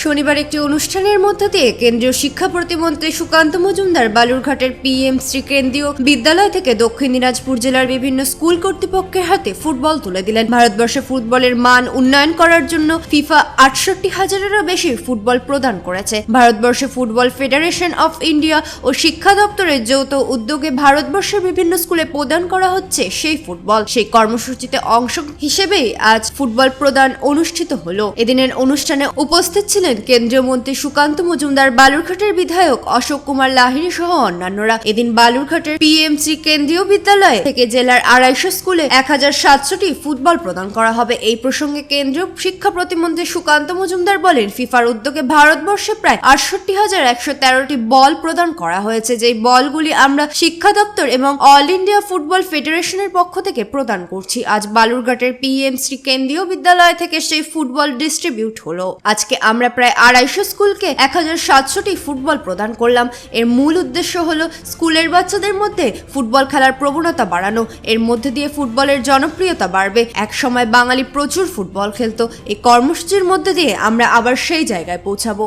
শনিবার একটি অনুষ্ঠানের মধ্য দিয়ে কেন্দ্রীয় শিক্ষা প্রতিমন্ত্রী সুকান্ত মজুমদার বালুরঘাটের পিএমসি কেন্দ্রীয় বিদ্যালয় থেকে দক্ষিণ দিনাজপুর জেলার বিভিন্ন স্কুল কর্তৃপক্ষের হাতে ফুটবল তুলে দিলেন। ভারতবর্ষে ফুটবলের মান উন্নয়ন করার জন্য ফিফা ৬৮,০০০-এরও বেশি ফুটবল প্রদান করেছে। ভারতবর্ষে ফুটবল ফেডারেশন অফ ইন্ডিয়া ও শিক্ষা দপ্তরের যৌথ উদ্যোগে ভারতবর্ষের বিভিন্ন স্কুলে প্রদান করা হচ্ছে সেই ফুটবল। সেই কর্মসূচিতে অংশ হিসেবেই আজ ফুটবল প্রদান অনুষ্ঠিত হলো। এদিনের অনুষ্ঠানে উপস্থিত ছিলেন কেন্দ্রীয় মন্ত্রী সুকান্ত মজুমদার, বালুরঘাটের বিধায়ক অশোক কুমার লাহিড়ী সহ অন্যান্যরা। এদিন বালুরঘাটের পিএমসি কেন্দ্রীয় বিদ্যালয় থেকে জেলার ২৫০ স্কুলে ১,৭০০টি ফুটবল প্রদান করা হবে। এই প্রসঙ্গে কেন্দ্রীয় শিক্ষা প্রতিমন্ত্রী সুকান্ত মজুমদার বলেন, ফিফার উদ্যোগে ভারতবর্ষে প্রায় ৬৮,১১৩টি বল প্রদান করা হয়েছে। যেই বলগুলি আমরা শিক্ষা দপ্তর এবং অল ইন্ডিয়া ফুটবল ফেডারেশনের পক্ষ থেকে প্রদান করছি। আজ বালুরঘাটের পিএমসি কেন্দ্রীয় বিদ্যালয় থেকে সেই ফুটবল ডিস্ট্রিবিউট হলো। আজকে আমরা প্রায় ২৫০ স্কুলকে ১,৭০০টি ফুটবল প্রদান করলাম। এর মূল উদ্দেশ্য হলো স্কুলের বাচ্চাদের মধ্যে ফুটবল খেলার প্রবণতা বাড়ানো। এর মধ্যে দিয়ে ফুটবলের জনপ্রিয়তা বাড়বে। এক সময় বাঙালি প্রচুর ফুটবল খেলতো। এই কর্মসূচির মধ্যে দিয়ে আমরা আবার সেই জায়গায় পৌঁছাবো।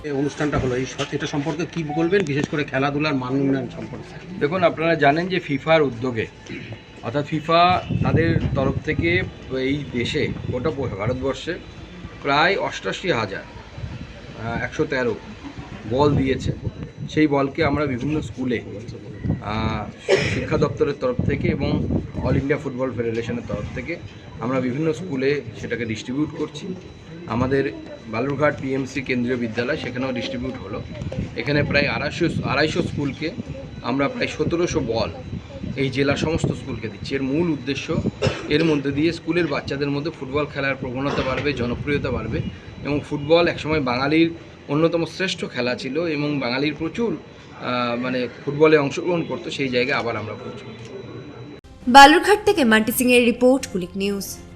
এই অনুষ্ঠানটা হলো এটা সম্পর্কে কি বলবেন, বিশেষ করে খেলাধুলার মান উন্নয়ন সম্পর্কে? দেখুন, আপনারা জানেন যে ফিফার উদ্যোগে অর্থাৎ ফিফা তাদের তরফ থেকে এই দেশে গোটা ভারতবর্ষে প্রায় ৮৮,১১৩ বল দিয়েছে। সেই বলকে আমরা বিভিন্ন স্কুলে শিক্ষা দপ্তরের তরফ থেকে এবং অল ইন্ডিয়া ফুটবল ফেডারেশনের তরফ থেকে আমরা বিভিন্ন স্কুলে সেটাকে ডিস্ট্রিবিউট করছি। আমাদের বালুরঘাট পিএমসি কেন্দ্রীয় বিদ্যালয় সেখানেও ডিস্ট্রিবিউট হলো। এখানে প্রায় ২৫০ স্কুলকে আমরা প্রায় ১৭০০ বল এই জেলার সমস্ত স্কুলকে দিচ্ছি। এর মূল উদ্দেশ্য এর মধ্যে দিয়ে স্কুলের বাচ্চাদের মধ্যে ফুটবল খেলার প্রবণতা বাড়বে, জনপ্রিয়তা বাড়বে এবং ফুটবল একসময় বাঙালির অন্যতম শ্রেষ্ঠ খেলা ছিল এবং বাঙালির প্রচুর ফুটবলে অংশগ্রহণ করতো। সেই জায়গায় আবার আমরা পৌঁছব। বালুরঘাট থেকে মান্টি সিং এর রিপোর্ট, কুলিক নিউজ।